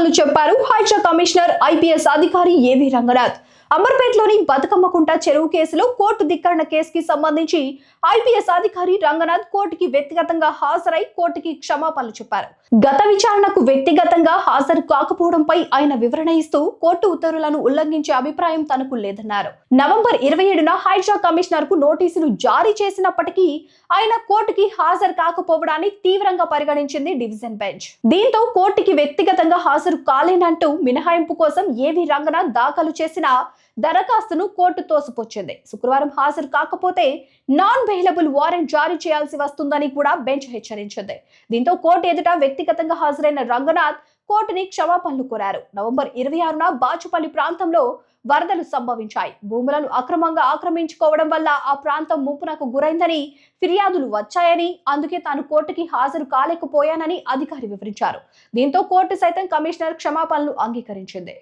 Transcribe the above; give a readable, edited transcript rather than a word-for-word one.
క్షమాపణలు చెప్పారు Hydraa commissioner IPS అధికారి ఏవి రంగనాథ్. అమర్పేటలోని బతుకమ్మకుంట చెరువు కేసులో కోర్టు ధిక్కరణ కేసుకి సంబంధించి ఐపీఎస్ అధికారి రంగనాథ్ కోర్టుకి వ్యక్తిగతంగా హాజరై కోర్టుకి క్షమాపణలు చెప్పారు. గత విచారణకు వ్యక్తిగతంగా హాజరు కాకపోవడంపై ఆయన వివరణ ఇస్తూ కోర్టు ఉత్తర్వులను ఉల్లంఘించే అభిప్రాయం తనకు లేదన్నారు. నవంబర్ 27న హైడ్రా కమిషనర్ కు నోటీసులు జారీ చేసినప్పటికీ ఆయన కోర్టుకి హాజరు కాకపోవడాన్ని తీవ్రంగా పరిగణించింది డివిజన్ బెంచ్. దీంతో కోర్టుకి వ్యక్తిగతంగా హాజరు కాలేనంటూ మినహాయింపు కోసం ఏవి రంగనాథ్ దాఖలు చేసిన దరఖాస్తును కోర్టు తోసిపుచ్చింది. శుక్రవారం హాజరు కాకపోతే నాన్ బెయిలబుల్ వారెంట్ జారీ చేయాల్సి వస్తుందని కూడా బెంచ్ హెచ్చరించింది. దీంతో కోర్టు ఎదుట వ్యక్తిగతంగా హాజరైన రంగనాథ్ కోర్టుని క్షమాపణలు కోరారు. నవంబర్ 26న బాచుపల్లి ప్రాంతంలో వరదలు సంభవించాయి. భూములను అక్రమంగా ఆక్రమించుకోవడం వల్ల ఆ ప్రాంతం ముంపునకు గురైందని ఫిర్యాదులు వచ్చాయని, అందుకే తాను కోర్టుకి హాజరు కాలేకపోయానని అధికారి వివరించారు. దీంతో కోర్టు సైతం కమిషనర్ క్షమాపణలు అంగీకరించింది.